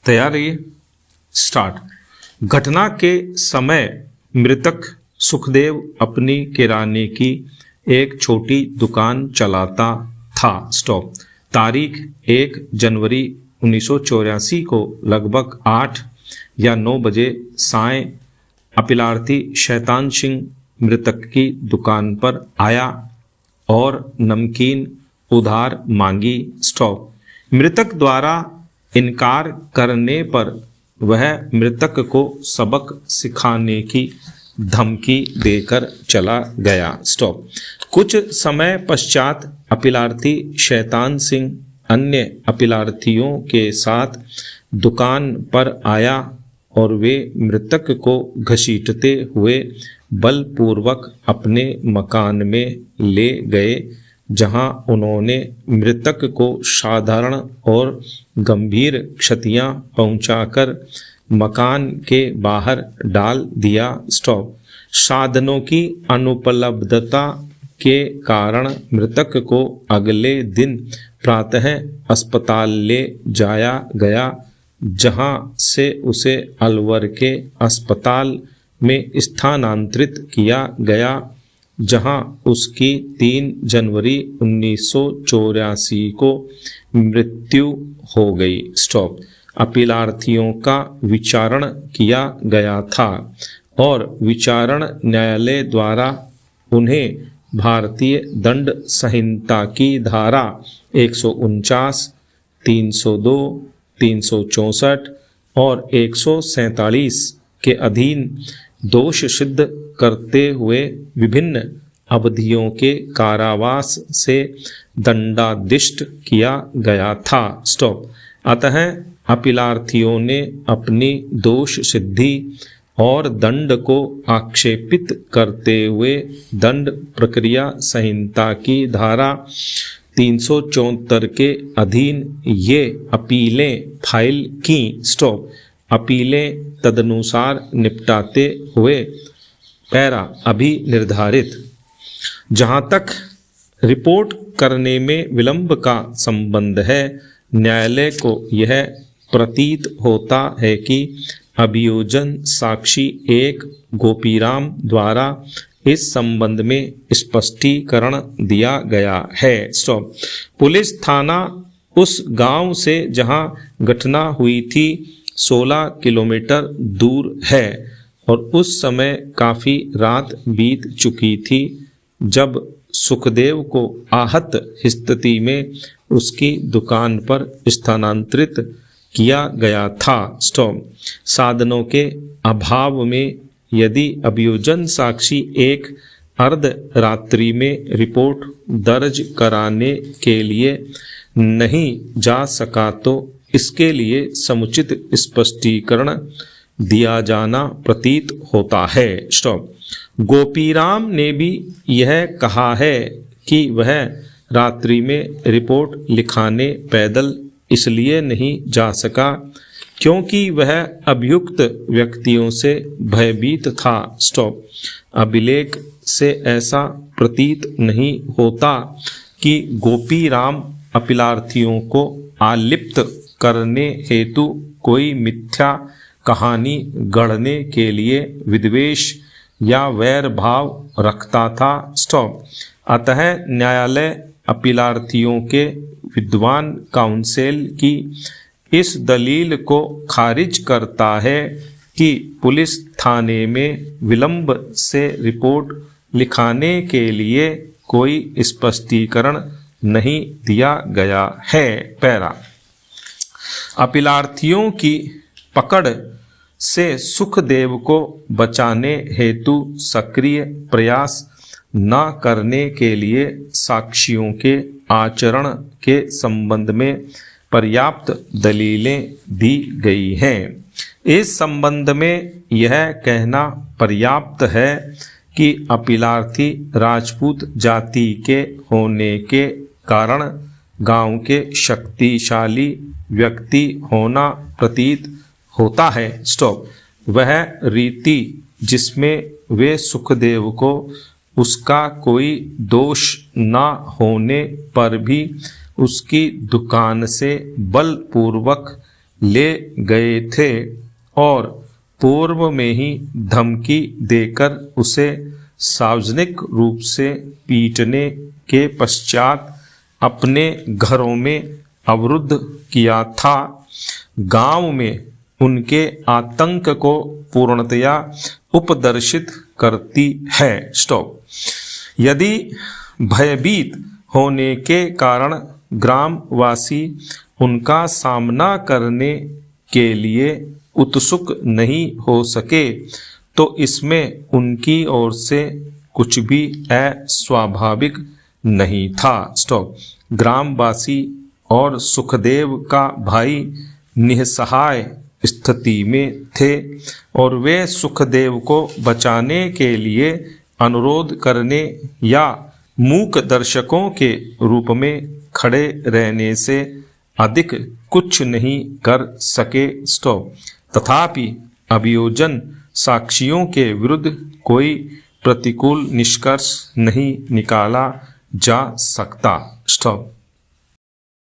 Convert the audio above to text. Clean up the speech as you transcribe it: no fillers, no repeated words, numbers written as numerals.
तैयारी स्टार्ट। घटना के समय मृतक सुखदेव अपनी किराने की एक छोटी दुकान चलाता था। स्टॉप। तारीख 1 जनवरी 1984 को लगभग 8 या 9 बजे साय अपीलार्थी शैतान सिंह मृतक की दुकान पर आया और नमकीन उधार मांगी। स्टॉप। मृतक द्वारा इनकार करने पर वह मृतक को सबक सिखाने की धमकी देकर चला गया। स्टॉप। कुछ समय पश्चात अपीलार्थी शैतान सिंह अन्य अपीलार्थियों के साथ दुकान पर आया और वे मृतक को घसीटते हुए बलपूर्वक अपने मकान में ले गए, जहां उन्होंने मृतक को साधारण और गंभीर क्षतियां पहुंचाकर मकान के बाहर डाल दिया। स्टॉप। साधनों की अनुपलब्धता के कारण मृतक को अगले दिन प्रातः अस्पताल ले जाया गया, जहां से उसे अलवर के अस्पताल में स्थानांतरित किया गया, जहां उसकी 3 जनवरी 1984 को मृत्यु हो गई। स्टॉप। अपीलार्थियों का विचारण किया गया था और विचारण न्यायालय द्वारा उन्हें भारतीय दंड संहिता की धारा 149, 302, 364 और 147 के अधीन दोष सिद्ध करते हुए विभिन्न अवधियों के कारावास से दंडादिष्ट किया गया था। स्टॉप। अतः अपीलार्थियों ने अपनी दोष सिद्धि और दंड को आक्षेपित करते हुए दंड प्रक्रिया संहिता की धारा 374 के अधीन ये अपीलें फाइल की। स्टॉप। अपीलें तदनुसार निपटाते हुए पैरा अभी निर्धारित जहां तक रिपोर्ट करने में विलंब का संबंध है, न्यायालय को यह प्रतीत होता है कि अभियोजन साक्षी 1 गोपीराम द्वारा इस संबंध में स्पष्टीकरण दिया गया है। स्टॉप। पुलिस थाना उस गांव से जहां घटना हुई थी 16 किलोमीटर दूर है और उस समय काफी रात बीत चुकी थी जब सुखदेव को आहत स्थिति में उसकी दुकान पर स्थानांतरित किया गया था। स्टॉप। साधनों के अभाव में यदि अभियोजन साक्षी 1 अर्ध रात्रि में रिपोर्ट दर्ज कराने के लिए नहीं जा सका तो इसके लिए समुचित स्पष्टीकरण दिया जाना प्रतीत होता है। स्टॉप। गोपीराम ने भी यह कहा है कि वह रात्रि में रिपोर्ट लिखाने पैदल इसलिए नहीं जा सका क्योंकि वह अभियुक्त व्यक्तियों से भयभीत था। स्टॉप। अभिलेख से ऐसा प्रतीत नहीं होता कि गोपीराम अपीलार्थियों को आलिप्त करने हेतु कोई मिथ्या कहानी गढ़ने के लिए विद्वेष या वैर भाव रखता था। स्टॉप। अतः न्यायालय अपीलार्थियों के विद्वान काउंसिल की इस दलील को खारिज करता है कि पुलिस थाने में विलंब से रिपोर्ट लिखाने के लिए कोई स्पष्टीकरण नहीं दिया गया है। पैरा अपीलार्थियों की पकड़ से सुखदेव को बचाने हेतु सक्रिय प्रयास न करने के लिए साक्षियों के आचरण के संबंध में पर्याप्त दलीलें दी गई हैं। इस संबंध में यह कहना पर्याप्त है कि अपीलार्थी राजपूत जाति के होने के कारण गांव के शक्तिशाली व्यक्ति होना प्रतीत होता है। स्टॉप। वह रीति जिसमें वे सुखदेव को उसका कोई दोष न होने पर भी उसकी दुकान से बलपूर्वक ले गए थे और पूर्व में ही धमकी देकर उसे सार्वजनिक रूप से पीटने के पश्चात अपने घरों में अवरुद्ध किया था। गांव में उनके आतंक को पूर्णतया उपदर्शित करती है। स्टॉप। यदि भयभीत होने के कारण ग्रामवासी उनका सामना करने के लिए उत्सुक नहीं हो सके तो इसमें उनकी ओर से कुछ भी अस्वाभाविक नहीं था। स्टॉप। ग्रामवासी और सुखदेव का भाई निस्सहाय स्थिति में थे और वे सुखदेव को बचाने के लिए अनुरोध करने या मूक दर्शकों के रूप में खड़े रहने से अधिक कुछ नहीं कर सके। स्टॉप। तथापि अभियोजन साक्षियों के विरुद्ध कोई प्रतिकूल निष्कर्ष नहीं निकाला जा सकता। स्टॉप।